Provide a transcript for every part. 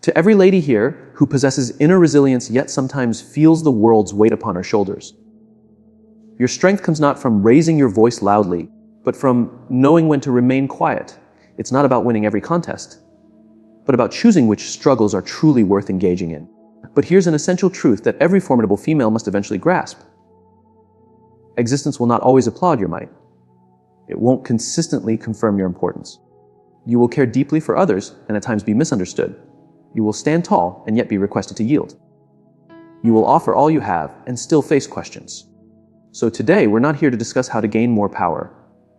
To every lady here who possesses inner resilience yet sometimes feels the world's weight upon her shoulders, your strength comes not from raising your voice loudly, but from knowing when to remain quiet. It's not about winning every contest, but about choosing which struggles are truly worth engaging in. But here's an essential truth that every formidable female must eventually grasp. Existence will not always applaud your might. It won't consistently confirm your importance. You will care deeply for others and at times be misunderstood. You will stand tall and yet be requested to yield. You will offer all you have and still face questions. So today, we're not here to discuss how to gain more power.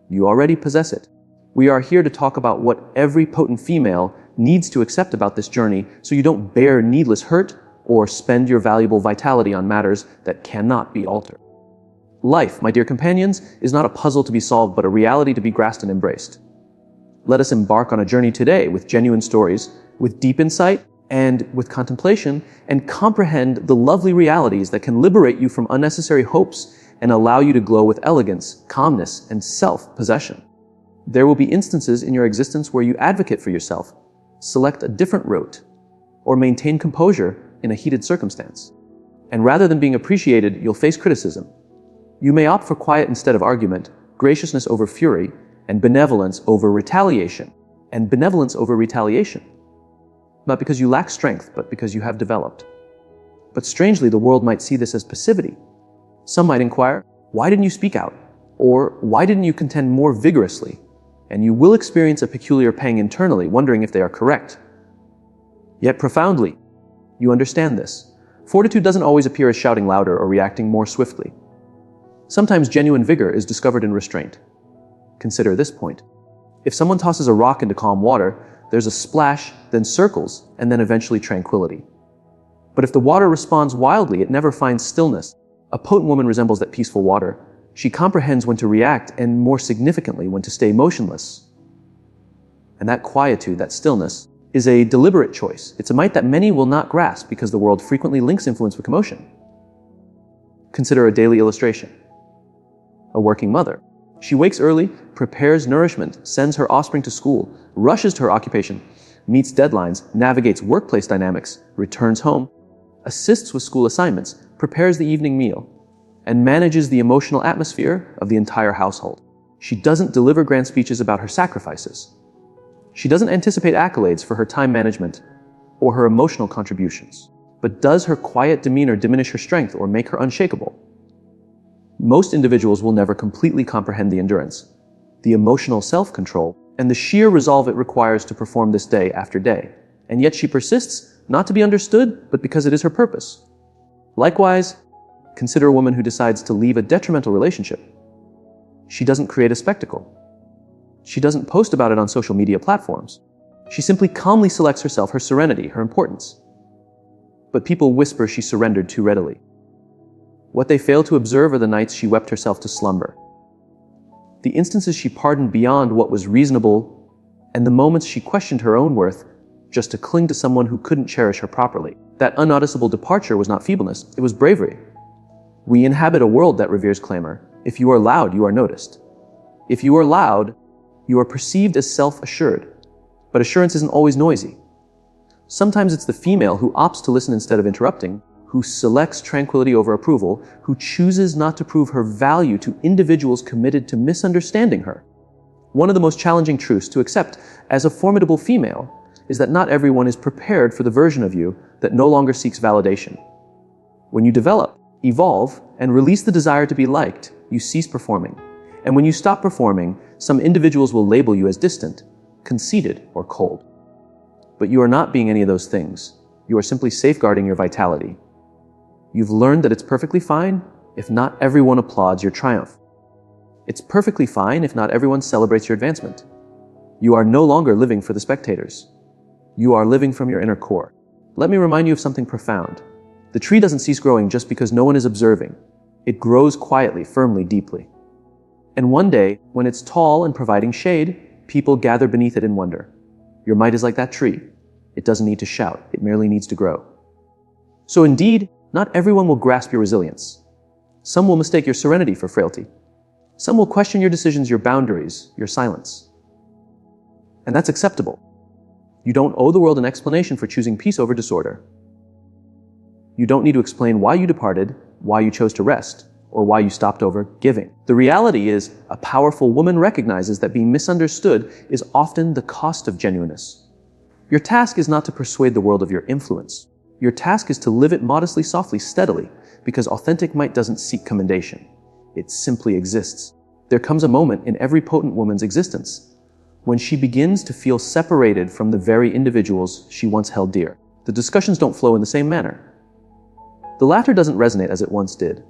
You already possess it. We are here to talk about what every potent female needs to accept about this journey so you don't bear needless hurt or spend your valuable vitality on matters that cannot be altered. Life, my dear companions, is not a puzzle to be solved, but a reality to be grasped and embraced. Let us embark on a journey today with genuine stories, with deep insight, and with contemplation, and comprehend the lovely realities that can liberate you from unnecessary hopes and allow you to glow with elegance, calmness, and self-possession. There will be instances in your existence where you advocate for yourself, select a different route, or maintain composure in a heated circumstance. And rather than being appreciated, you'll face criticism. You may opt for quiet instead of argument, graciousness over fury, and benevolence over retaliation. Not because you lack strength, but because you have developed. But strangely, the world might see this as passivity. Some might inquire, why didn't you speak out? Or why didn't you contend more vigorously? And you will experience a peculiar pang internally, wondering if they are correct. Yet profoundly, you understand this. Fortitude doesn't always appear as shouting louder or reacting more swiftly. Sometimes genuine vigor is discovered in restraint. Consider this point. If someone tosses a rock into calm water, there's a splash, then circles, and then eventually tranquility. But if the water responds wildly, it never finds stillness. A potent woman resembles that peaceful water. She comprehends when to react and, more significantly, when to stay motionless. And that quietude, that stillness, is a deliberate choice. It's a might that many will not grasp because the world frequently links influence with commotion. Consider a daily illustration. A working mother. She wakes early, prepares nourishment, sends her offspring to school, rushes to her occupation, meets deadlines, navigates workplace dynamics, returns home, assists with school assignments, prepares the evening meal, and manages the emotional atmosphere of the entire household. She doesn't deliver grand speeches about her sacrifices. She doesn't anticipate accolades for her time management or her emotional contributions. But does her quiet demeanor diminish her strength or make her unshakable? Most individuals will never completely comprehend the endurance, the emotional self-control, and the sheer resolve it requires to perform this day after day. And yet she persists, not to be understood, but because it is her purpose. Likewise, consider a woman who decides to leave a detrimental relationship. She doesn't create a spectacle. She doesn't post about it on social media platforms. She simply calmly selects herself, her serenity, her importance. But people whisper she surrendered too readily. What they fail to observe are the nights she wept herself to slumber, the instances she pardoned beyond what was reasonable, and the moments she questioned her own worth just to cling to someone who couldn't cherish her properly. That unnoticeable departure was not feebleness, it was bravery. We inhabit a world that reveres clamor. If you are loud, you are noticed. If you are loud, you are perceived as self-assured. But assurance isn't always noisy. Sometimes it's the female who opts to listen instead of interrupting, who selects tranquility over approval, who chooses not to prove her value to individuals committed to misunderstanding her. One of the most challenging truths to accept as a formidable female is that not everyone is prepared for the version of you that no longer seeks validation. When you develop, evolve, and release the desire to be liked, you cease performing. And when you stop performing, some individuals will label you as distant, conceited, or cold. But you are not being any of those things. You are simply safeguarding your vitality. You've learned that it's perfectly fine if not everyone applauds your triumph. It's perfectly fine if not everyone celebrates your advancement. You are no longer living for the spectators. You are living from your inner core. Let me remind you of something profound. The tree doesn't cease growing just because no one is observing. It grows quietly, firmly, deeply. And one day, when it's tall and providing shade, people gather beneath it in wonder. Your might is like that tree. It doesn't need to shout. It merely needs to grow. So indeed, not everyone will grasp your resilience. Some will mistake your serenity for frailty. Some will question your decisions, your boundaries, your silence. And that's acceptable. You don't owe the world an explanation for choosing peace over disorder. You don't need to explain why you departed, why you chose to rest, or why you stopped over giving. The reality is, a powerful woman recognizes that being misunderstood is often the cost of genuineness. Your task is not to persuade the world of your influence. Your task is to live it modestly, softly, steadily, because authentic might doesn't seek commendation. It simply exists. There comes a moment in every potent woman's existence when she begins to feel separated from the very individuals she once held dear. The discussions don't flow in the same manner. The latter doesn't resonate as it once did.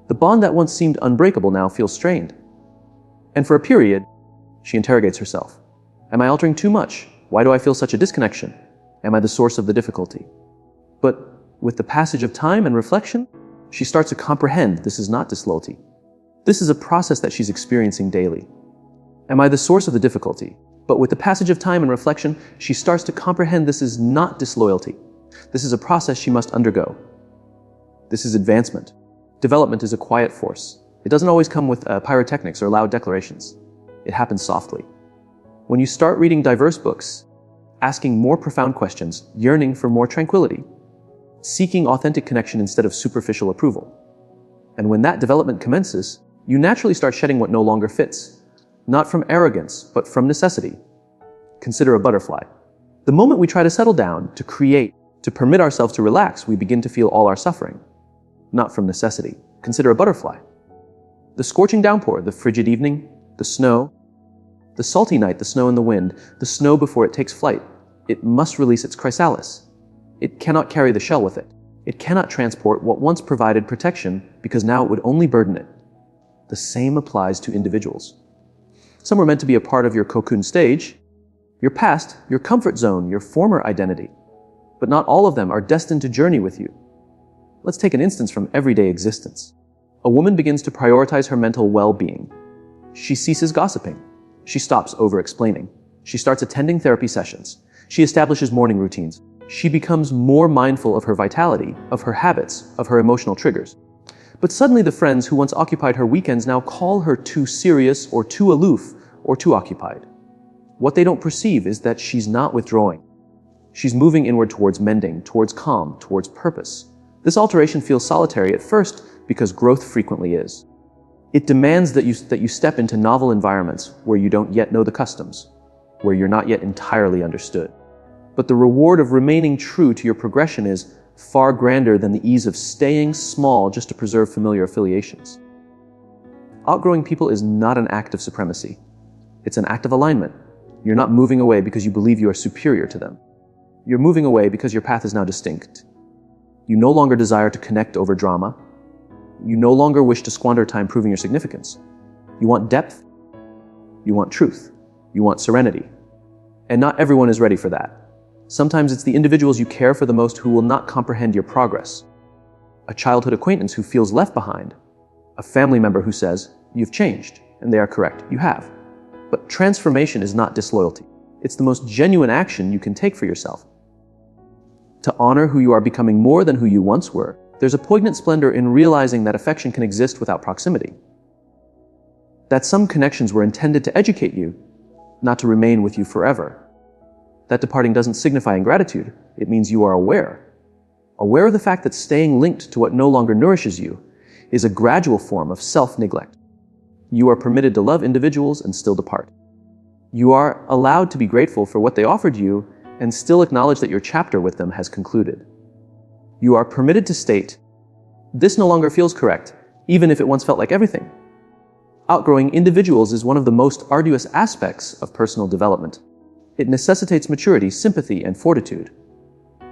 The bond that once seemed unbreakable now feels strained. And for a period, she interrogates herself. Am I altering too much? Why do I feel such a disconnection? Am I the source of the difficulty? But with the passage of time and reflection, she starts to comprehend this is not disloyalty. This is a process that she's experiencing daily. Am I the source of the difficulty? But with the passage of time and reflection, she starts to comprehend this is not disloyalty. This is a process she must undergo. This is advancement. Development is a quiet force. It doesn't always come with pyrotechnics or loud declarations. It happens softly. When you start reading diverse books, asking more profound questions, yearning for more tranquility, seeking authentic connection instead of superficial approval. And when that development commences, you naturally start shedding what no longer fits, not from arrogance, but from necessity. Consider a butterfly. The moment we try to settle down, to create, to permit ourselves to relax, we begin to feel all our suffering. Not from necessity. Consider a butterfly. The scorching downpour, the frigid evening, the snow, the salty night, the snow and the wind, the snow before it takes flight. It must release its chrysalis. It cannot carry the shell with it. It cannot transport what once provided protection because now it would only burden it. The same applies to individuals. Some were meant to be a part of your cocoon stage, your past, your comfort zone, your former identity. But not all of them are destined to journey with you. Let's take an instance from everyday existence. A woman begins to prioritize her mental well-being. She ceases gossiping. She stops over-explaining. She starts attending therapy sessions. She establishes morning routines. She becomes more mindful of her vitality, of her habits, of her emotional triggers. But suddenly the friends who once occupied her weekends now call her too serious or too aloof or too occupied. What they don't perceive is that she's not withdrawing. She's moving inward towards mending, towards calm, towards purpose. This alteration feels solitary at first because growth frequently is. It demands that you step into novel environments where you don't yet know the customs, where you're not yet entirely understood. But the reward of remaining true to your progression is far grander than the ease of staying small just to preserve familiar affiliations. Outgrowing people is not an act of supremacy. It's an act of alignment. You're not moving away because you believe you are superior to them. You're moving away because your path is now distinct. You no longer desire to connect over drama. You no longer wish to squander time proving your significance. You want depth. You want truth. You want serenity. And not everyone is ready for that. Sometimes it's the individuals you care for the most who will not comprehend your progress. A childhood acquaintance who feels left behind. A family member who says, "You've changed," and they are correct, you have. But transformation is not disloyalty. It's the most genuine action you can take for yourself. To honor who you are becoming more than who you once were, there's a poignant splendor in realizing that affection can exist without proximity. That some connections were intended to educate you, not to remain with you forever. That departing doesn't signify ingratitude. It means you are aware. Aware of the fact that staying linked to what no longer nourishes you is a gradual form of self-neglect. You are permitted to love individuals and still depart. You are allowed to be grateful for what they offered you and still acknowledge that your chapter with them has concluded. You are permitted to state, "This no longer feels correct," even if it once felt like everything. Outgrowing individuals is one of the most arduous aspects of personal development. It necessitates maturity, sympathy, and fortitude.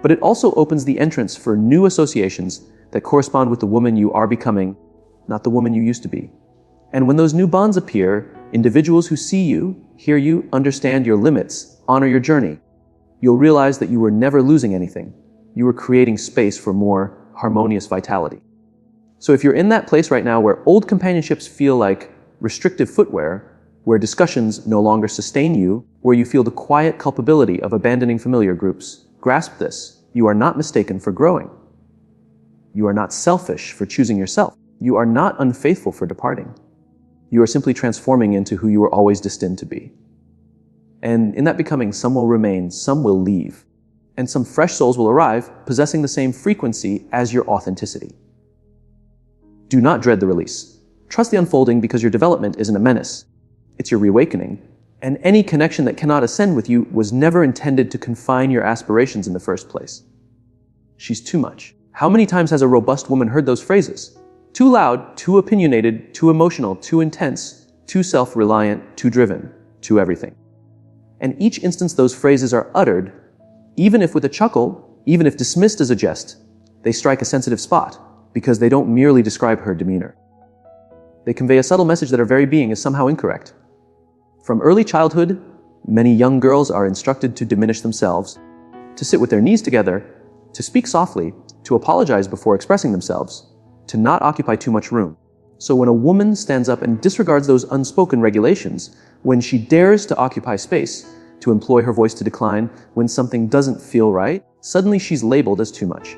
But it also opens the entrance for new associations that correspond with the woman you are becoming, not the woman you used to be. And when those new bonds appear, individuals who see you, hear you, understand your limits, honor your journey, you'll realize that you were never losing anything. You were creating space for more harmonious vitality. So if you're in that place right now where old companionships feel like restrictive footwear, where discussions no longer sustain you, where you feel the quiet culpability of abandoning familiar groups, grasp this. You are not mistaken for growing. You are not selfish for choosing yourself. You are not unfaithful for departing. You are simply transforming into who you were always destined to be. And in that becoming, some will remain, some will leave. And some fresh souls will arrive, possessing the same frequency as your authenticity. Do not dread the release. Trust the unfolding because your development isn't a menace. It's your reawakening. And any connection that cannot ascend with you was never intended to confine your aspirations in the first place. She's too much. How many times has a robust woman heard those phrases? Too loud, too opinionated, too emotional, too intense, too self-reliant, too driven, too everything. And each instance those phrases are uttered, even if with a chuckle, even if dismissed as a jest, they strike a sensitive spot because they don't merely describe her demeanor. They convey a subtle message that her very being is somehow incorrect. From early childhood, many young girls are instructed to diminish themselves, to sit with their knees together, to speak softly, to apologize before expressing themselves, to not occupy too much room. So when a woman stands up and disregards those unspoken regulations, when she dares to occupy space, to employ her voice to decline when something doesn't feel right, suddenly she's labeled as too much.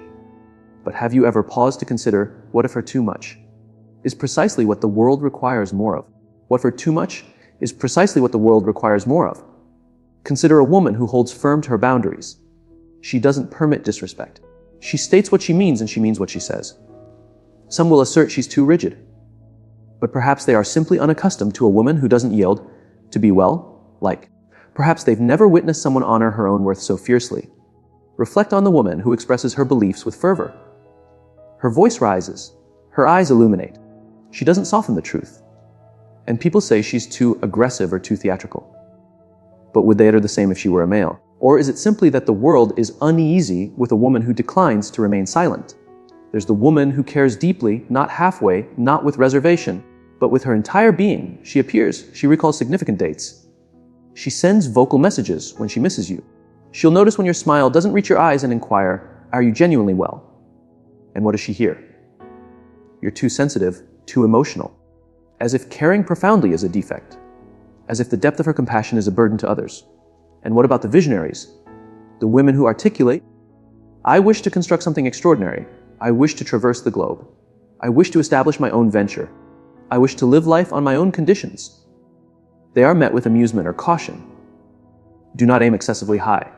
But have you ever paused to consider, what if her too much is precisely what the world requires more of? What if her too much is precisely what the world requires more of? Consider a woman who holds firm to her boundaries. She doesn't permit disrespect. She states what she means and she means what she says. Some will assert she's too rigid. But perhaps they are simply unaccustomed to a woman who doesn't yield to be, well, like. Perhaps they've never witnessed someone honor her own worth so fiercely. Reflect on the woman who expresses her beliefs with fervor. Her voice rises. Her eyes illuminate. She doesn't soften the truth. And people say she's too aggressive or too theatrical. But would they utter the same if she were a male? Or is it simply that the world is uneasy with a woman who declines to remain silent? There's the woman who cares deeply, not halfway, not with reservation, but with her entire being. She appears. She recalls significant dates. She sends vocal messages when she misses you. She'll notice when your smile doesn't reach your eyes and inquire, are you genuinely well? And what does she hear? You're too sensitive, too emotional. As if caring profoundly is a defect. As if the depth of her compassion is a burden to others. And what about the visionaries? The women who articulate, I wish to construct something extraordinary. I wish to traverse the globe. I wish to establish my own venture. I wish to live life on my own conditions. They are met with amusement or caution. Do not aim excessively high.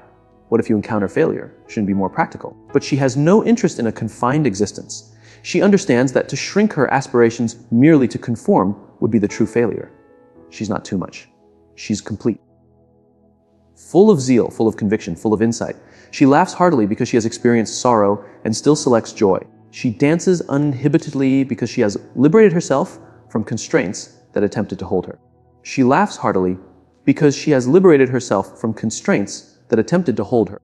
What if you encounter failure? Shouldn't be more practical. But she has no interest in a confined existence. She understands that to shrink her aspirations merely to conform would be the true failure. She's not too much. She's complete. Full of zeal, full of conviction, full of insight. She laughs heartily because she has experienced sorrow and still selects joy. She dances uninhibitedly because she has liberated herself from constraints that attempted to hold her. She laughs heartily because she has liberated herself from constraints that attempted to hold her.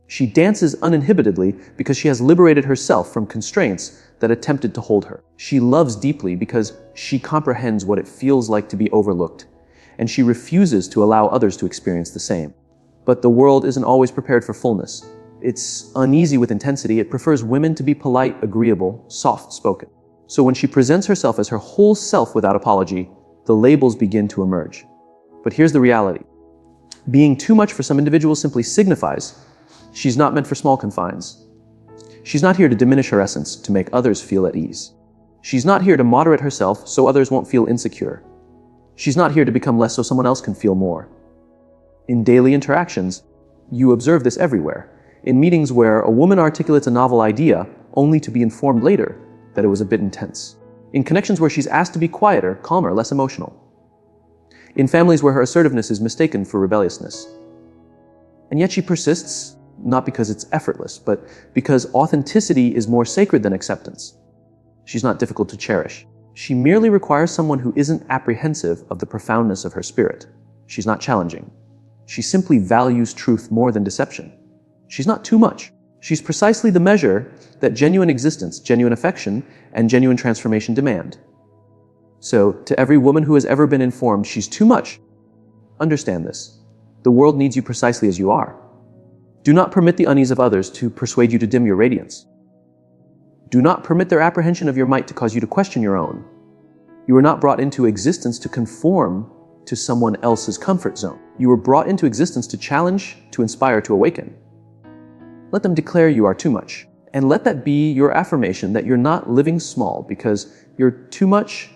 She dances uninhibitedly because she has liberated herself from constraints that attempted to hold her. She loves deeply because she comprehends what it feels like to be overlooked, and she refuses to allow others to experience the same. But the world isn't always prepared for fullness. It's uneasy with intensity. It prefers women to be polite, agreeable, soft-spoken. So when she presents herself as her whole self without apology, the labels begin to emerge. But here's the reality. Being too much for some individuals simply signifies she's not meant for small confines. She's not here to diminish her essence to make others feel at ease. She's not here to moderate herself so others won't feel insecure. She's not here to become less so someone else can feel more. In daily interactions, you observe this everywhere. In meetings where a woman articulates a novel idea only to be informed later that it was a bit intense. In connections where she's asked to be quieter, calmer, less emotional. In families where her assertiveness is mistaken for rebelliousness. And yet she persists, not because it's effortless, but because authenticity is more sacred than acceptance. She's not difficult to cherish. She merely requires someone who isn't apprehensive of the profoundness of her spirit. She's not challenging. She simply values truth more than deception. She's not too much. She's precisely the measure that genuine existence, genuine affection, and genuine transformation demand. So, to every woman who has ever been informed she's too much, understand this. The world needs you precisely as you are. Do not permit the unease of others to persuade you to dim your radiance. Do not permit their apprehension of your might to cause you to question your own. You were not brought into existence to conform to someone else's comfort zone. You were brought into existence to challenge, to inspire, to awaken. Let them declare you are too much. And let that be your affirmation that you're not living small because you're too much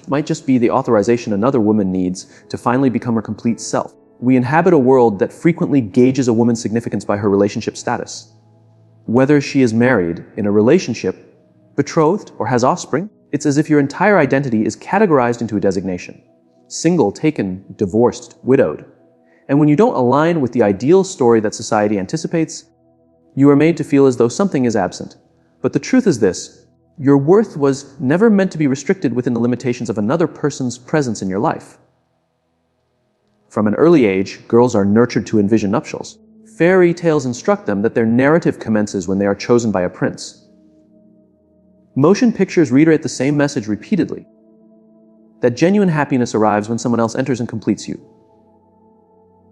might just be the authorization another woman needs to finally become her complete self. We inhabit a world that frequently gauges a woman's significance by her relationship status. Whether she is married, in a relationship, betrothed, or has offspring, it's as if your entire identity is categorized into a designation. Single, taken, divorced, widowed. And when you don't align with the ideal story that society anticipates, you are made to feel as though something is absent. But the truth is this: your worth was never meant to be restricted within the limitations of another person's presence in your life. From an early age, girls are nurtured to envision nuptials. Fairy tales instruct them that their narrative commences when they are chosen by a prince. Motion pictures reiterate the same message repeatedly: that genuine happiness arrives when someone else enters and completes you.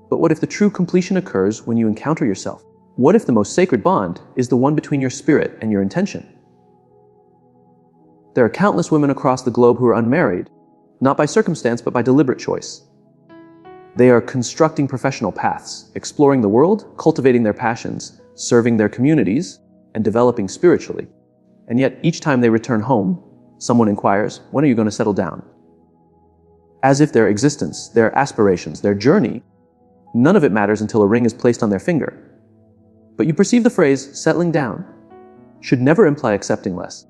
But what if the true completion occurs when you encounter yourself? What if the most sacred bond is the one between your spirit and your intention? There are countless women across the globe who are unmarried, not by circumstance but by deliberate choice. They are constructing professional paths, exploring the world, cultivating their passions, serving their communities, and developing spiritually. And yet, each time they return home, someone inquires, "When are you going to settle down?" As if their existence, their aspirations, their journey, none of it matters until a ring is placed on their finger. But you perceive the phrase, "settling down," should never imply accepting less.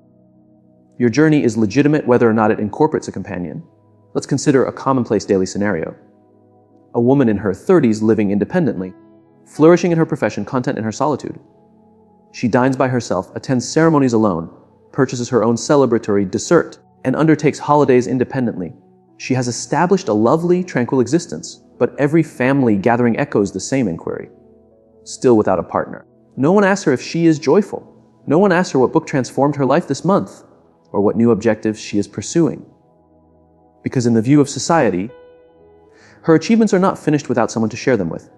Your journey is legitimate whether or not it incorporates a companion. Let's consider a commonplace daily scenario. A woman in her 30s living independently, flourishing in her profession, content in her solitude. She dines by herself, attends ceremonies alone, purchases her own celebratory dessert, and undertakes holidays independently. She has established a lovely, tranquil existence, but every family gathering echoes the same inquiry. Still without a partner. No one asks her if she is joyful. No one asks her what book transformed her life this month, or what new objectives she is pursuing. Because in the view of society, her achievements are not finished without someone to share them with.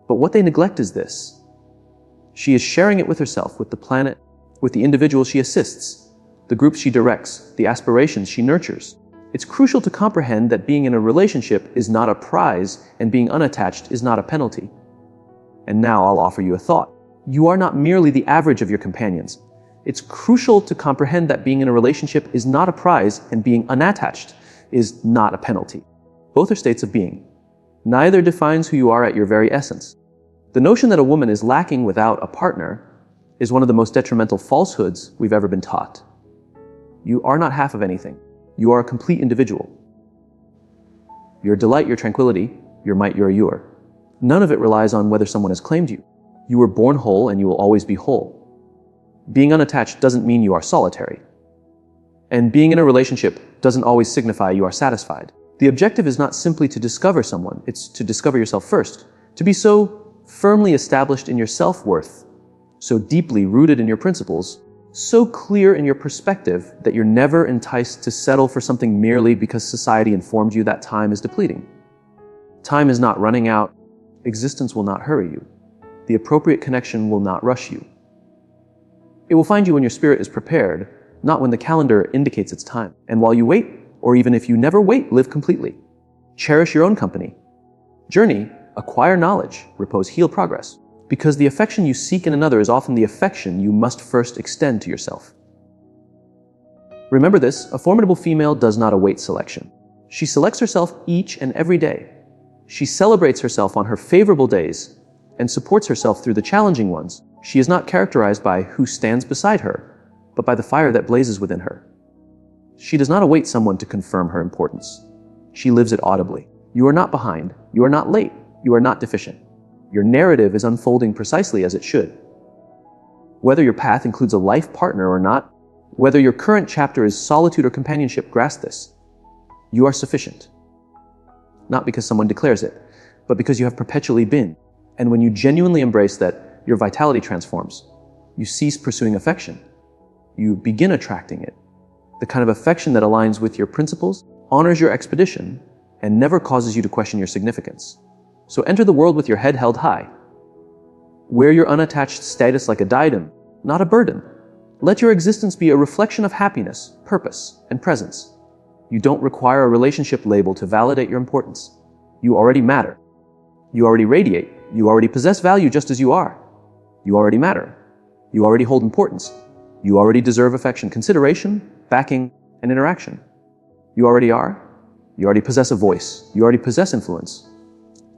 But what they neglect is this: she is sharing it with herself, with the planet, with the individuals she assists, the groups she directs, the aspirations she nurtures. It's crucial to comprehend that being in a relationship is not a prize, and being unattached is not a penalty. And now I'll offer you a thought. You are not merely the average of your companions. It's crucial to comprehend that being in a relationship is not a prize, and being unattached is not a penalty. Both are states of being. Neither defines who you are at your very essence. The notion that a woman is lacking without a partner is one of the most detrimental falsehoods we've ever been taught. You are not half of anything. You are a complete individual. Your delight, your tranquility, your might, your allure. None of it relies on whether someone has claimed you. You were born whole and you will always be whole. Being unattached doesn't mean you are solitary. And being in a relationship doesn't always signify you are satisfied. The objective is not simply to discover someone, it's to discover yourself first. To be so firmly established in your self-worth, so deeply rooted in your principles, so clear in your perspective that you're never enticed to settle for something merely because society informed you that time is depleting. Time is not running out. Existence will not hurry you. The appropriate connection will not rush you. It will find you when your spirit is prepared, not when the calendar indicates its time. And while you wait, or even if you never wait, live completely. Cherish your own company. Journey, acquire knowledge, repose, heal, progress. Because the affection you seek in another is often the affection you must first extend to yourself. Remember this: a formidable female does not await selection. She selects herself each and every day. She celebrates herself on her favorable days and supports herself through the challenging ones. She is not characterized by who stands beside her, but by the fire that blazes within her. She does not await someone to confirm her importance. She lives it audibly. You are not behind. You are not late. You are not deficient. Your narrative is unfolding precisely as it should. Whether your path includes a life partner or not, whether your current chapter is solitude or companionship, grasp this: you are sufficient. Not because someone declares it, but because you have perpetually been. And when you genuinely embrace that, your vitality transforms. You cease pursuing affection. You begin attracting it. The kind of affection that aligns with your principles, honors your expedition, and never causes you to question your significance. So enter the world with your head held high. Wear your unattached status like a diadem, not a burden. Let your existence be a reflection of happiness, purpose, and presence. You don't require a relationship label to validate your importance. You already matter. You already radiate. You already possess value just as you are. You already matter. You already hold importance. You already deserve affection, consideration, backing, and interaction. You already are. You already possess a voice. You already possess influence.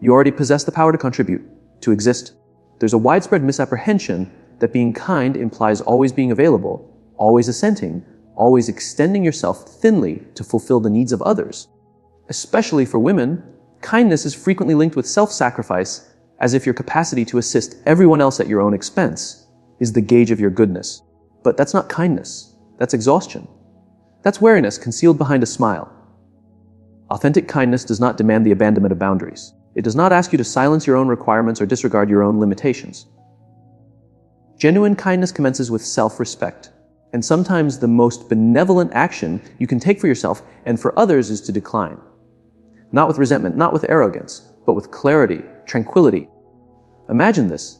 You already possess the power to contribute, to exist. There's a widespread misapprehension that being kind implies always being available, always assenting, always extending yourself thinly to fulfill the needs of others. Especially for women, kindness is frequently linked with self-sacrifice, as if your capacity to assist everyone else at your own expense is the gauge of your goodness. But that's not kindness. That's exhaustion. That's wariness concealed behind a smile. Authentic kindness does not demand the abandonment of boundaries. It does not ask you to silence your own requirements or disregard your own limitations. Genuine kindness commences with self-respect. And sometimes the most benevolent action you can take for yourself and for others is to decline. Not with resentment, not with arrogance, but with clarity, tranquility. Imagine this.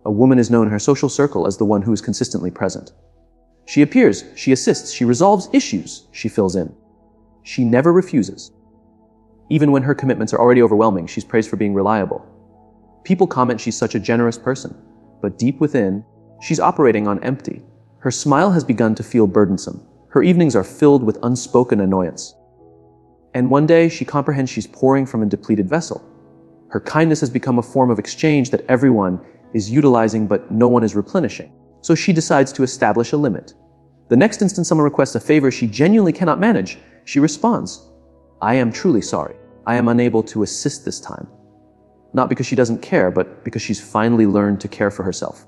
A woman is known in her social circle as the one who is consistently present. She appears, she assists, she resolves issues, she fills in. She never refuses. Even when her commitments are already overwhelming, she's praised for being reliable. People comment she's such a generous person, but deep within, she's operating on empty. Her smile has begun to feel burdensome. Her evenings are filled with unspoken annoyance. And one day, she comprehends she's pouring from a depleted vessel. Her kindness has become a form of exchange that everyone is utilizing, but no one is replenishing. So she decides to establish a limit. The next instant someone requests a favor she genuinely cannot manage, she responds, "I am truly sorry. I am unable to assist this time." Not because she doesn't care, but because she's finally learned to care for herself.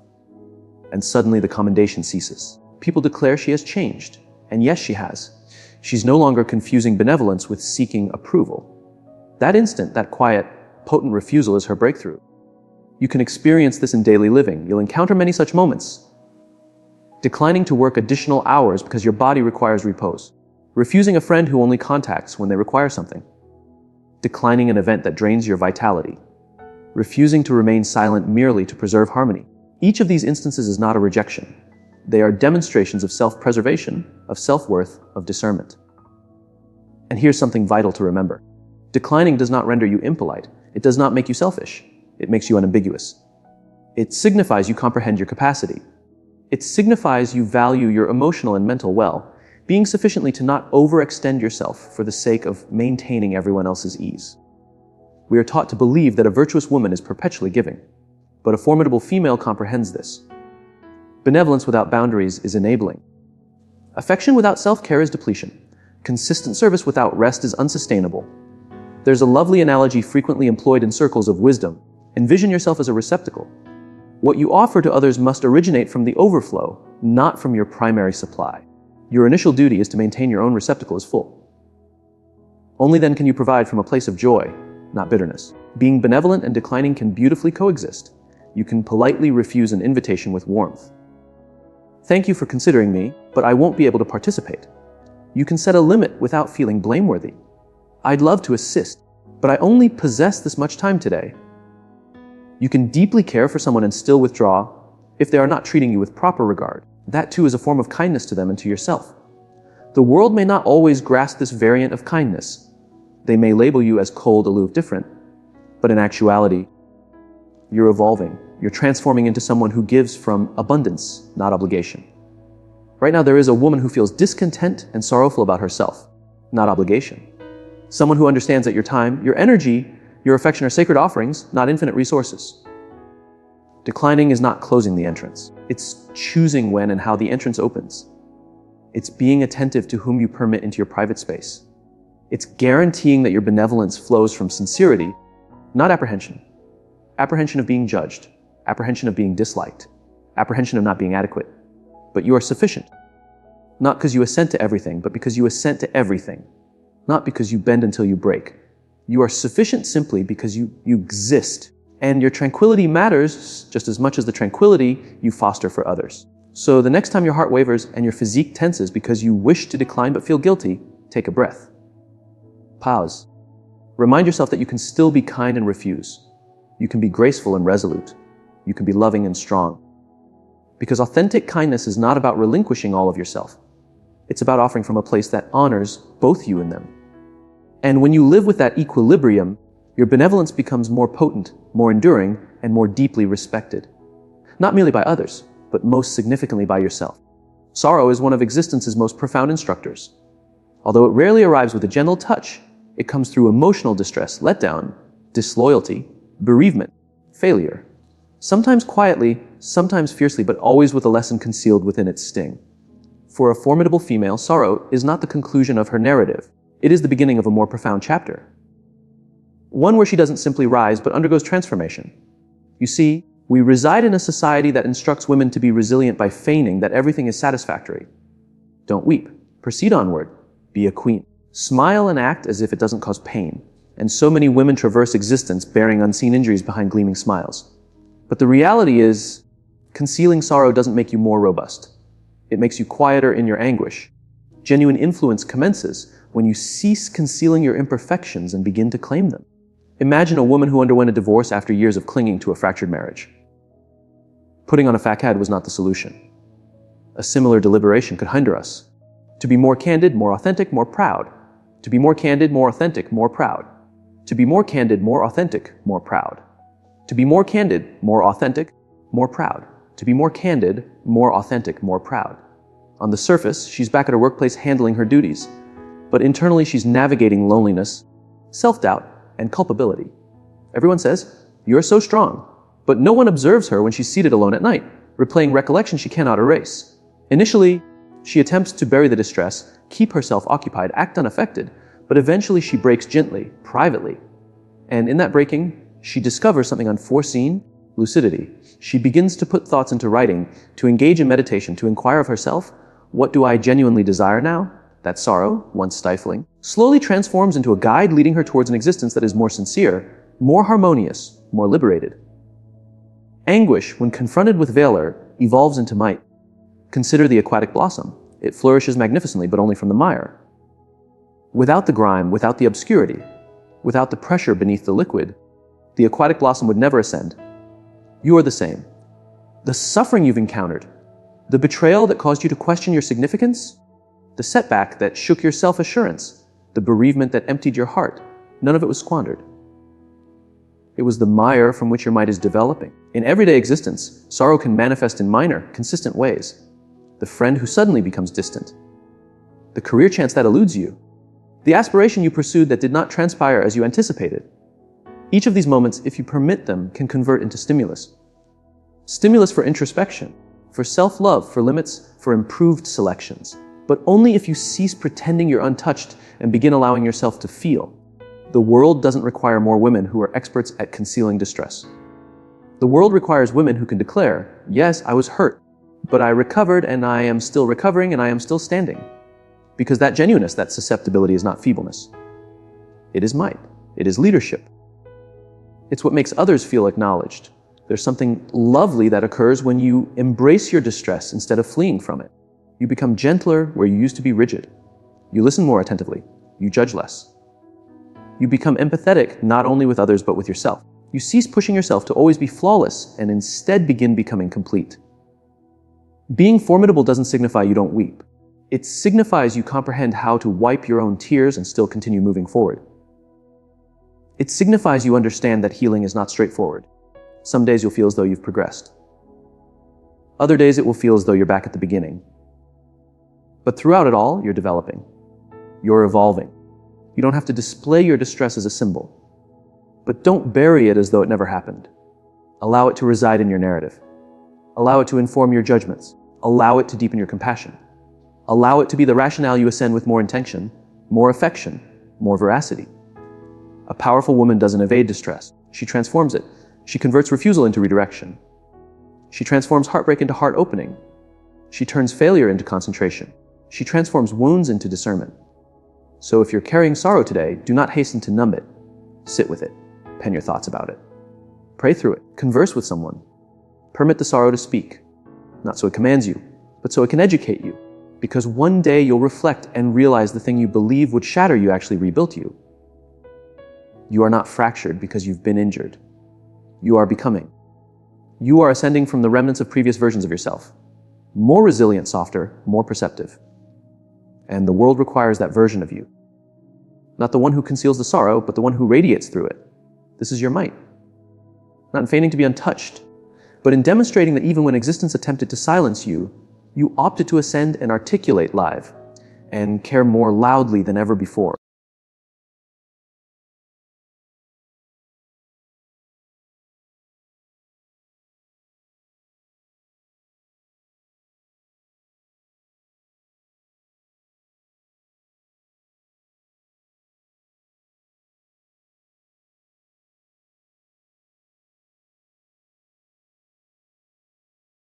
And suddenly the commendation ceases. People declare she has changed. And yes, she has. She's no longer confusing benevolence with seeking approval. That instant, that quiet, potent refusal is her breakthrough. You can experience this in daily living. You'll encounter many such moments. Declining to work additional hours because your body requires repose. Refusing a friend who only contacts when they require something. Declining an event that drains your vitality. Refusing to remain silent merely to preserve harmony. Each of these instances is not a rejection. They are demonstrations of self-preservation, of self-worth, of discernment. And here's something vital to remember. Declining does not render you impolite. It does not make you selfish. It makes you unambiguous. It signifies you comprehend your capacity. It signifies you value your emotional and mental well, being sufficiently to not overextend yourself for the sake of maintaining everyone else's ease. We are taught to believe that a virtuous woman is perpetually giving, but a formidable female comprehends this. Benevolence without boundaries is enabling. Affection without self-care is depletion. Consistent service without rest is unsustainable. There's a lovely analogy frequently employed in circles of wisdom. Envision yourself as a receptacle. What you offer to others must originate from the overflow, not from your primary supply. Your initial duty is to maintain your own receptacle as full. Only then can you provide from a place of joy, not bitterness. Being benevolent and declining can beautifully coexist. You can politely refuse an invitation with warmth. "Thank you for considering me, but I won't be able to participate." You can set a limit without feeling blameworthy. "I'd love to assist, but I only possess this much time today." You can deeply care for someone and still withdraw if they are not treating you with proper regard. That too is a form of kindness to them and to yourself. The world may not always grasp this variant of kindness. They may label you as cold, aloof, different, but in actuality, you're evolving. You're transforming into someone who gives from abundance, not obligation. Right now, there is a woman who feels discontent and sorrowful about herself, not obligation. Someone who understands that your time, your energy, your affection are sacred offerings, not infinite resources. Declining is not closing the entrance. It's choosing when and how the entrance opens. It's being attentive to whom you permit into your private space. It's guaranteeing that your benevolence flows from sincerity, not apprehension. Apprehension of being judged, apprehension of being disliked, apprehension of not being adequate. But you are sufficient. Not because you assent to everything, but because you assent to everything. Not because you bend until you break. You are sufficient simply because you exist. And your tranquility matters just as much as the tranquility you foster for others. So the next time your heart wavers and your physique tenses because you wish to decline but feel guilty, take a breath. Pause. Remind yourself that you can still be kind and refuse. You can be graceful and resolute. You can be loving and strong. Because authentic kindness is not about relinquishing all of yourself. It's about offering from a place that honors both you and them. And when you live with that equilibrium, your benevolence becomes more potent, more enduring, and more deeply respected. Not merely by others, but most significantly by yourself. Sorrow is one of existence's most profound instructors. Although it rarely arrives with a gentle touch, it comes through emotional distress, letdown, disloyalty, bereavement, failure. Sometimes quietly, sometimes fiercely, but always with a lesson concealed within its sting. For a formidable female, sorrow is not the conclusion of her narrative. It is the beginning of a more profound chapter. One where she doesn't simply rise, but undergoes transformation. You see, we reside in a society that instructs women to be resilient by feigning that everything is satisfactory. Don't weep. Proceed onward. Be a queen. Smile and act as if it doesn't cause pain. And so many women traverse existence bearing unseen injuries behind gleaming smiles. But the reality is, concealing sorrow doesn't make you more robust. It makes you quieter in your anguish. Genuine influence commences when you cease concealing your imperfections and begin to claim them. Imagine a woman who underwent a divorce after years of clinging to a fractured marriage. Putting on a facade was not the solution. A similar deliberation could hinder us. To be more candid, more authentic, more proud. To be more candid, more authentic, more proud. To be more candid, more authentic, more proud. To be more candid, more authentic, more proud. To be more candid, more authentic, more proud. On the surface, she's back at her workplace handling her duties. But internally, she's navigating loneliness, self-doubt, and culpability. Everyone says, "You're so strong." But no one observes her when she's seated alone at night, replaying recollections she cannot erase. Initially, she attempts to bury the distress, keep herself occupied, act unaffected, but eventually she breaks gently, privately. And in that breaking, she discovers something unforeseen: lucidity. She begins to put thoughts into writing, to engage in meditation, to inquire of herself, what do I genuinely desire now? That sorrow, once stifling, slowly transforms into a guide leading her towards an existence that is more sincere, more harmonious, more liberated. Anguish, when confronted with valor, evolves into might. Consider the aquatic blossom. It flourishes magnificently, but only from the mire. Without the grime, without the obscurity, without the pressure beneath the liquid, the aquatic blossom would never ascend. You are the same. The suffering you've encountered, the betrayal that caused you to question your significance, the setback that shook your self-assurance, the bereavement that emptied your heart, none of it was squandered. It was the mire from which your might is developing. In everyday existence, sorrow can manifest in minor, consistent ways. The friend who suddenly becomes distant. The career chance that eludes you. The aspiration you pursued that did not transpire as you anticipated. Each of these moments, if you permit them, can convert into stimulus. Stimulus for introspection, for self-love, for limits, for improved selections. But only if you cease pretending you're untouched and begin allowing yourself to feel. The world doesn't require more women who are experts at concealing distress. The world requires women who can declare, yes, I was hurt, but I recovered and I am still recovering and I am still standing. Because that genuineness, that susceptibility is not feebleness. It is might. It is leadership. It's what makes others feel acknowledged. There's something lovely that occurs when you embrace your distress instead of fleeing from it. You become gentler where you used to be rigid. You listen more attentively. You judge less. You become empathetic not only with others but with yourself. You cease pushing yourself to always be flawless and instead begin becoming complete. Being formidable doesn't signify you don't weep. It signifies you comprehend how to wipe your own tears and still continue moving forward. It signifies you understand that healing is not straightforward. Some days you'll feel as though you've progressed. Other days it will feel as though you're back at the beginning. But throughout it all, you're developing. You're evolving. You don't have to display your distress as a symbol. But don't bury it as though it never happened. Allow it to reside in your narrative. Allow it to inform your judgments. Allow it to deepen your compassion. Allow it to be the rationale you ascend with more intention, more affection, more veracity. A powerful woman doesn't evade distress. She transforms it. She converts refusal into redirection. She transforms heartbreak into heart opening. She turns failure into concentration. She transforms wounds into discernment. So if you're carrying sorrow today, do not hasten to numb it. Sit with it. Pen your thoughts about it. Pray through it. Converse with someone. Permit the sorrow to speak. Not so it commands you, but so it can educate you. Because one day you'll reflect and realize the thing you believe would shatter you actually rebuilt you. You are not fractured because you've been injured. You are becoming. You are ascending from the remnants of previous versions of yourself. More resilient, softer, more perceptive. And the world requires that version of you. Not the one who conceals the sorrow, but the one who radiates through it. This is your might. Not in feigning to be untouched, but in demonstrating that even when existence attempted to silence you, you opted to ascend and articulate live, and care more loudly than ever before.